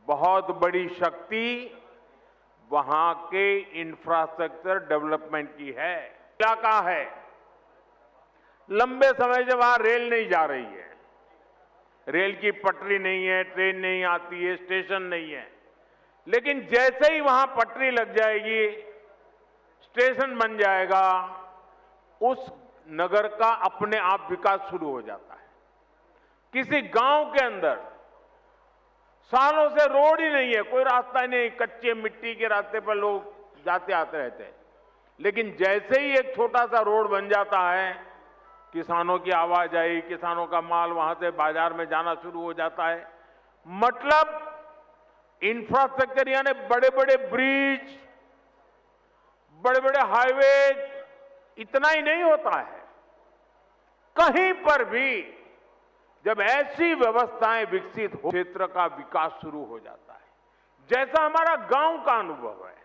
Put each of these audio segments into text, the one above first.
बहुत बड़ी शक्ति वहां के इंफ्रास्ट्रक्चर डेवलपमेंट की है। इलाका है, लंबे समय से वहां रेल नहीं जा रही है, रेल की पटरी नहीं है, ट्रेन नहीं आती है, स्टेशन नहीं है। लेकिन जैसे ही वहां पटरी लग जाएगी, स्टेशन बन जाएगा, उस नगर का अपने आप विकास शुरू हो जाता है। किसी गांव के अंदर सालों से रोड ही नहीं है, कोई रास्ता ही नहीं, कच्चे मिट्टी के रास्ते पर लोग जाते आते रहते हैं। लेकिन जैसे ही एक छोटा सा रोड बन जाता है, किसानों की आवाजाही, किसानों का माल वहां से बाजार में जाना शुरू हो जाता है। मतलब इंफ्रास्ट्रक्चर यानी बड़े बड़े ब्रिज, बड़े बड़े हाईवे, इतना ही नहीं होता है। कहीं पर भी जब ऐसी व्यवस्थाएं विकसित हो, क्षेत्र का विकास शुरू हो जाता है। जैसा हमारा गांव का अनुभव है,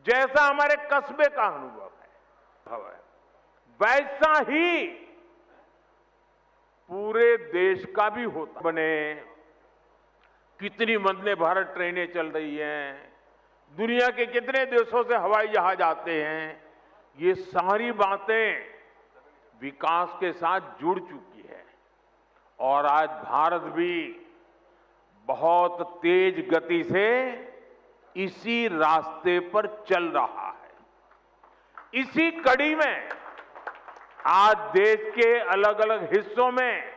जैसा हमारे कस्बे का अनुभव है, वैसा ही पूरे देश का भी होता बने। कितनी वंदे भारत ट्रेनें चल रही हैं, दुनिया के कितने देशों से हवाई जहाज आते हैं, ये सारी बातें विकास के साथ जुड़ चुकी है। और आज भारत भी बहुत तेज गति से इसी रास्ते पर चल रहा है। इसी कड़ी में आज देश के अलग अलग हिस्सों में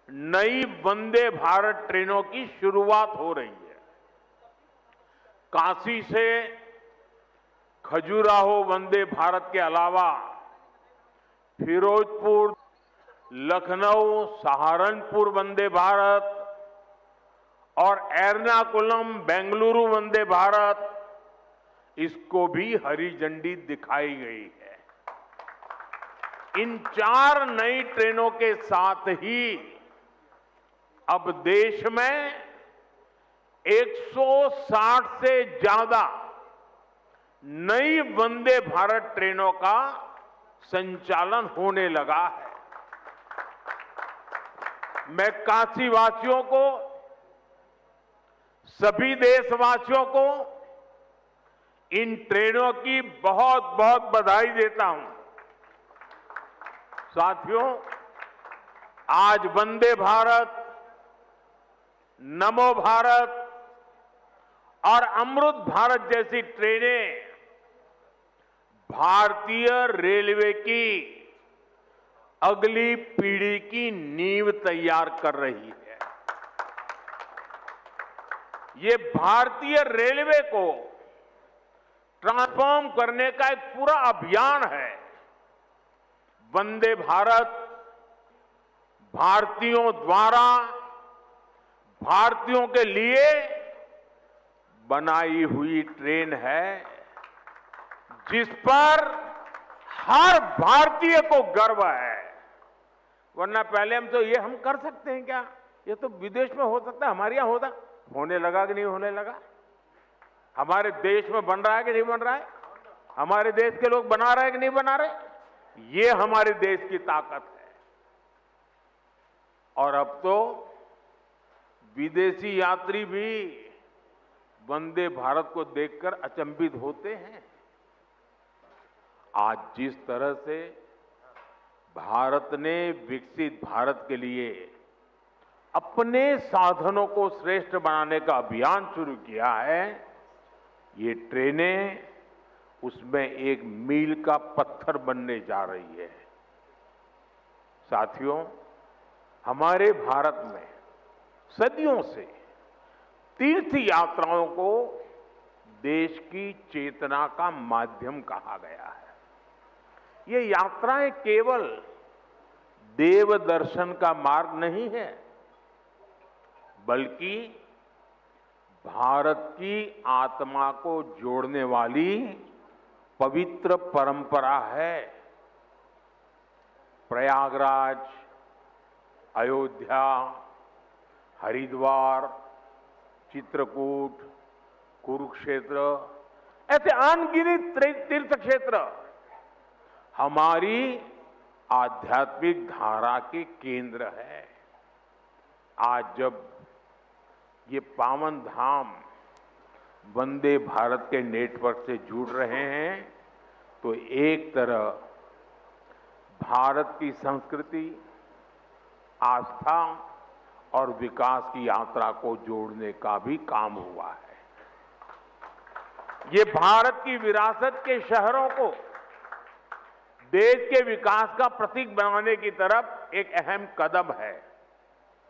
नई वंदे भारत ट्रेनों की शुरुआत हो रही है। काशी से खजुराहो वंदे भारत के अलावा फिरोजपुर, लखनऊ, सहारनपुर वंदे भारत और एर्नाकुलम, बेंगलुरु वंदे भारत, इसको भी हरी झंडी दिखाई गई है। इन 4 नई ट्रेनों के साथ ही अब देश में 160 से ज्यादा नई वंदे भारत ट्रेनों का संचालन होने लगा है। मैं काशीवासियों को, सभी देशवासियों को इन ट्रेनों की बहुत बहुत बधाई देता हूं। साथियों, आज वंदे भारत, नमो भारत और अमृत भारत जैसी ट्रेनें भारतीय रेलवे की अगली पीढ़ी की नींव तैयार कर रही है। ये भारतीय रेलवे को ट्रांसफॉर्म करने का एक पूरा अभियान है। वंदे भारत भारतीयों द्वारा, भारतीयों के लिए बनाई हुई ट्रेन है, जिस पर हर भारतीय को गर्व है। वरना पहले हम कर सकते हैं क्या? ये तो विदेश में हो सकता है, हमारे यहां होता, होने लगा कि नहीं होने लगा? हमारे देश में बन रहा है कि नहीं बन रहा है? हमारे देश के लोग बना रहे हैं कि नहीं बना रहे? ये हमारे देश की ताकत है। और अब तो विदेशी यात्री भी वंदे भारत को देखकर अचंभित होते हैं। आज जिस तरह से भारत ने विकसित भारत के लिए अपने साधनों को श्रेष्ठ बनाने का अभियान शुरू किया है, ये ट्रेनें उसमें एक मील का पत्थर बनने जा रही है। साथियों, हमारे भारत में सदियों से तीर्थ यात्राओं को देश की चेतना का माध्यम कहा गया है। ये यात्राएं केवल देव दर्शन का मार्ग नहीं है, बल्कि भारत की आत्मा को जोड़ने वाली पवित्र परंपरा है। प्रयागराज, अयोध्या, हरिद्वार, चित्रकूट, कुरुक्षेत्र, ऐसे अनगिनत तीर्थ क्षेत्र हमारी आध्यात्मिक धारा के केंद्र है। आज जब ये पावन धाम वंदे भारत के नेटवर्क से जुड़ रहे हैं, तो एक तरह भारत की संस्कृति, आस्था और विकास की यात्रा को जोड़ने का भी काम हुआ है। ये भारत की विरासत के शहरों को देश के विकास का प्रतीक बनाने की तरफ एक अहम कदम है।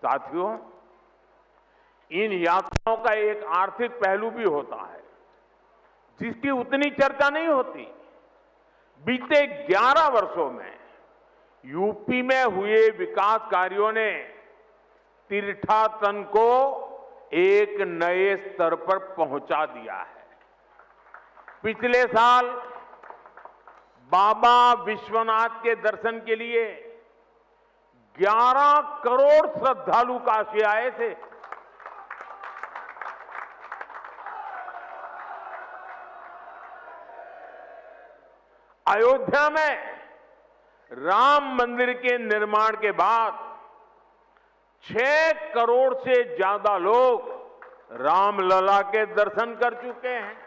साथियों, इन यात्राओं का एक आर्थिक पहलू भी होता है, जिसकी उतनी चर्चा नहीं होती। बीते 11 वर्षों में यूपी में हुए विकास कार्यों ने तीर्थाटन को एक नए स्तर पर पहुंचा दिया है। पिछले साल बाबा विश्वनाथ के दर्शन के लिए 11 करोड़ श्रद्धालु काशी आए थे। अयोध्या में राम मंदिर के निर्माण के बाद 6 करोड़ से ज्यादा लोग रामलला के दर्शन कर चुके हैं।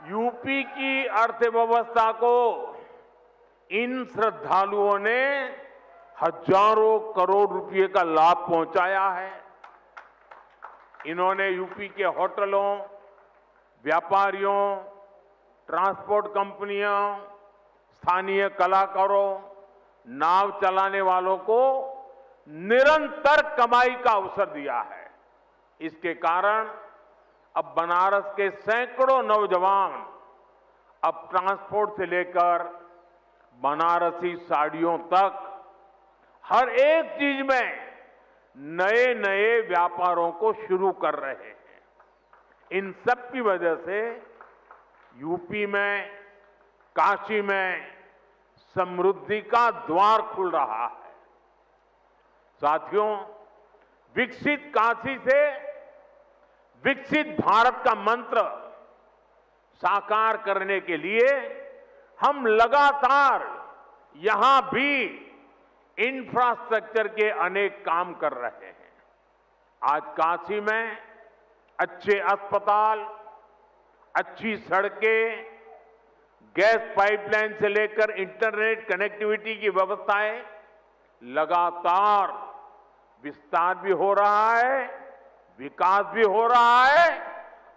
यूपी की अर्थव्यवस्था को इन श्रद्धालुओं ने हजारों करोड़ रुपए का लाभ पहुंचाया है। इन्होंने यूपी के होटलों, व्यापारियों, ट्रांसपोर्ट कंपनियों, स्थानीय कलाकारों, नाव चलाने वालों को निरंतर कमाई का अवसर दिया है। इसके कारण अब बनारस के सैकड़ों नौजवान अब ट्रांसपोर्ट से लेकर बनारसी साड़ियों तक हर एक चीज में नए नए व्यापारों को शुरू कर रहे हैं। इन सब की वजह से यूपी में, काशी में समृद्धि का द्वार खुल रहा है। साथियों, विकसित काशी से विकसित भारत का मंत्र साकार करने के लिए हम लगातार यहां भी इंफ्रास्ट्रक्चर के अनेक काम कर रहे हैं। आज काशी में अच्छे अस्पताल, अच्छी सड़कें, गैस पाइपलाइन से लेकर इंटरनेट कनेक्टिविटी की व्यवस्थाएं लगातार विस्तार भी हो रहा है, विकास भी हो रहा है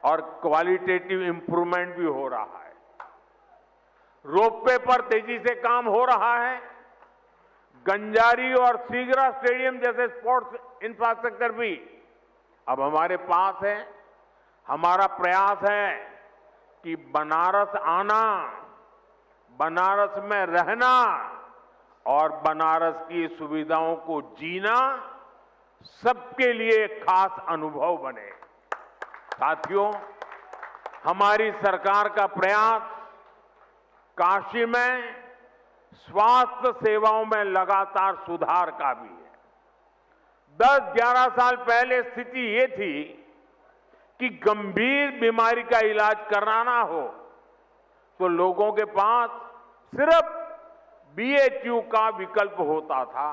और क्वालिटेटिव इंप्रूवमेंट भी हो रहा है। रोपवे पर तेजी से काम हो रहा है। गंजारी और सीगरा स्टेडियम जैसे स्पोर्ट्स इंफ्रास्ट्रक्चर भी अब हमारे पास है। हमारा प्रयास है कि बनारस आना, बनारस में रहना और बनारस की सुविधाओं को जीना सबके लिए खास अनुभव बने। साथियों, हमारी सरकार का प्रयास काशी में स्वास्थ्य सेवाओं में लगातार सुधार का भी है। 10-11 साल पहले स्थिति ये थी कि गंभीर बीमारी का इलाज कराना हो तो लोगों के पास सिर्फ बीएचयू का विकल्प होता था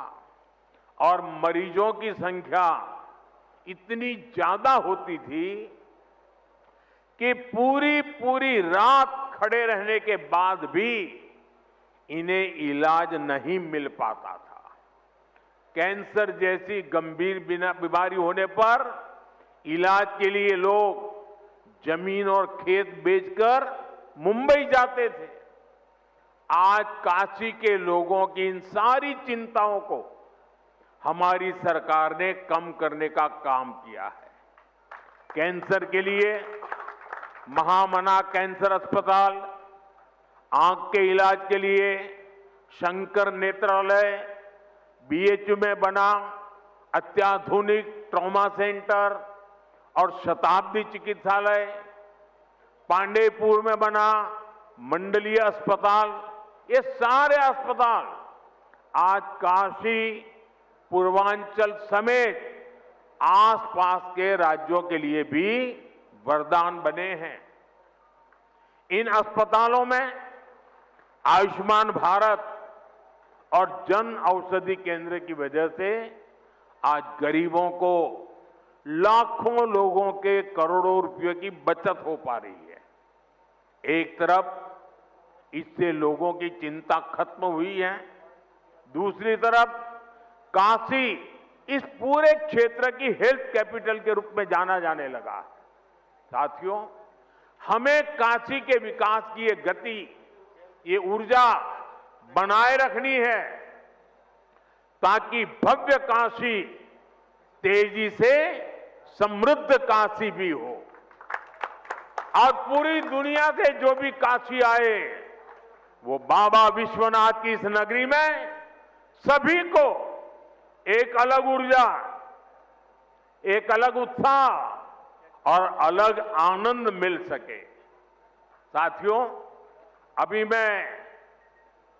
और मरीजों की संख्या इतनी ज्यादा होती थी कि पूरी रात खड़े रहने के बाद भी इन्हें इलाज नहीं मिल पाता था। कैंसर जैसी गंभीर बीमारी होने पर इलाज के लिए लोग जमीन और खेत बेचकर मुंबई जाते थे। आज काशी के लोगों की इन सारी चिंताओं को हमारी सरकार ने कम करने का काम किया है। कैंसर के लिए महामना कैंसर अस्पताल, आंख के इलाज के लिए शंकर नेत्रालय, बीएचयू में बना अत्याधुनिक ट्रॉमा सेंटर और शताब्दी चिकित्सालय, पांडेयपुर में बना मंडलीय अस्पताल, ये सारे अस्पताल आज काशी, पूर्वांचल समेत आसपास के राज्यों के लिए भी वरदान बने हैं। इन अस्पतालों में आयुष्मान भारत और जन औषधि केंद्र की वजह से आज गरीबों को लाखों लोगों के करोड़ों रुपयों की बचत हो पा रही है। एक तरफ इससे लोगों की चिंता खत्म हुई है, दूसरी तरफ काशी इस पूरे क्षेत्र की हेल्थ कैपिटल के रूप में जाना जाने लगा। साथियों, हमें काशी के विकास की ये गति, ये ऊर्जा बनाए रखनी है ताकि भव्य काशी तेजी से समृद्ध काशी भी हो और पूरी दुनिया से जो भी काशी आए वो बाबा विश्वनाथ की इस नगरी में सभी को एक अलग ऊर्जा, एक अलग उत्साह और अलग आनंद मिल सके। साथियों, अभी मैं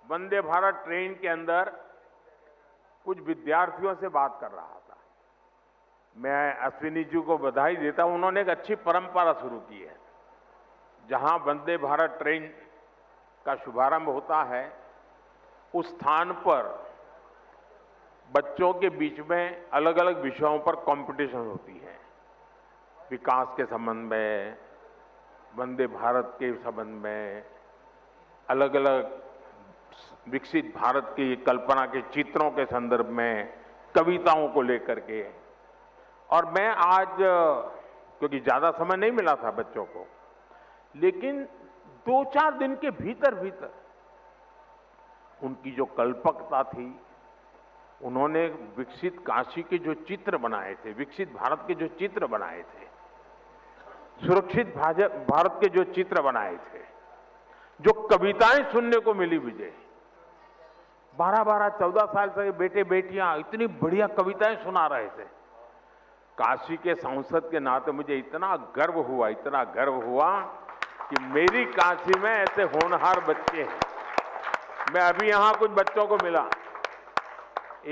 वंदे भारत ट्रेन के अंदर कुछ विद्यार्थियों से बात कर रहा था। मैं अश्विनी जी को बधाई देता हूं, उन्होंने एक अच्छी परंपरा शुरू की है। जहां वंदे भारत ट्रेन का शुभारंभ होता है उस स्थान पर बच्चों के बीच में अलग अलग विषयों पर कंपटीशन होती है। विकास के संबंध में, वंदे भारत के संबंध में, अलग अलग विकसित भारत की कल्पना के चित्रों के संदर्भ में, कविताओं को लेकर के। और मैं आज, क्योंकि ज्यादा समय नहीं मिला था बच्चों को, लेकिन 2-4 दिन के भीतर भीतर उनकी जो कल्पकता थी, उन्होंने विकसित काशी के जो चित्र बनाए थे, विकसित भारत के जो चित्र बनाए थे, सुरक्षित भारत के जो चित्र बनाए थे, जो कविताएं सुनने को मिली मुझे, 12-12, 14 साल से बेटे बेटियां इतनी बढ़िया कविताएं सुना रहे थे। काशी के सांसद के नाते मुझे इतना गर्व हुआ कि मेरी काशी में ऐसे होनहार बच्चे हैं। मैं अभी यहां कुछ बच्चों को मिला,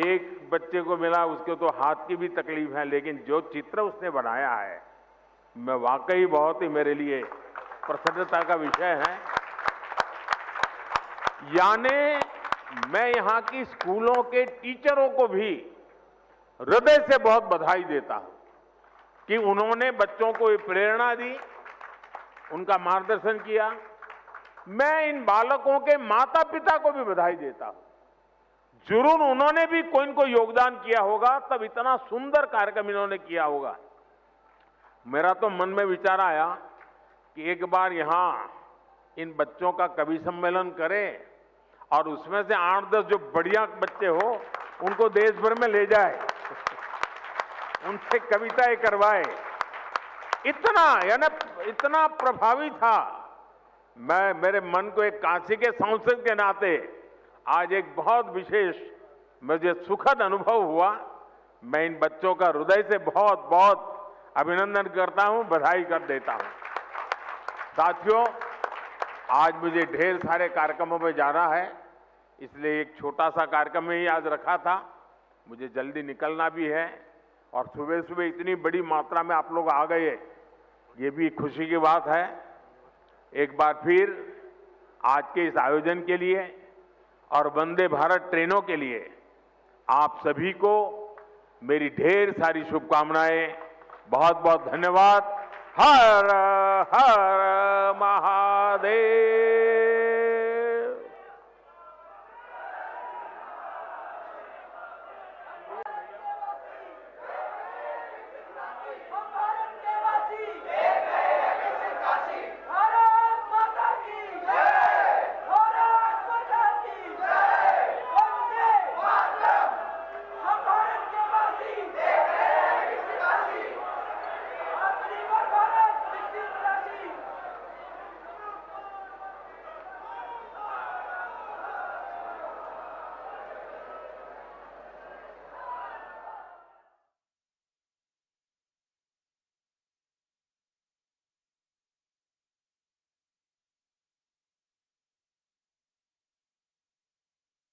एक बच्चे को मिला, उसके तो हाथ की भी तकलीफ है, लेकिन जो चित्र उसने बनाया है, मैं वाकई बहुत ही मेरे लिए प्रसन्नता का विषय है। यानी मैं यहां की स्कूलों के टीचरों को भी हृदय से बहुत बधाई देता हूं कि उन्होंने बच्चों को ये प्रेरणा दी, उनका मार्गदर्शन किया। मैं इन बालकों के माता पिता को भी बधाई देता हूं। जरूर उन्होंने भी कोई न कोई योगदान किया होगा, तब इतना सुंदर कार्यक्रम इन्होंने किया होगा। मेरा तो मन में विचार आया कि एक बार यहां इन बच्चों का कवि सम्मेलन करें और उसमें से 8-10 जो बढ़िया बच्चे हो उनको देश भर में ले जाए, उनसे कविताएं करवाए। इतना प्रभावी था। मेरे मन को एक काशी के सांसद के नाते आज एक बहुत विशेष, मुझे सुखद अनुभव हुआ। मैं इन बच्चों का हृदय से बहुत बहुत अभिनंदन करता हूं, बधाई कर देता हूं। साथियों, आज मुझे ढेर सारे कार्यक्रमों में जाना है, इसलिए एक छोटा सा कार्यक्रम ही आज रखा था। मुझे जल्दी निकलना भी है और सुबह सुबह इतनी बड़ी मात्रा में आप लोग आ गए, ये भी खुशी की बात है। एक बार फिर आज के इस आयोजन के लिए और वंदे भारत ट्रेनों के लिए आप सभी को मेरी ढेर सारी शुभकामनाएं। बहुत बहुत धन्यवाद। हर हर महादेव।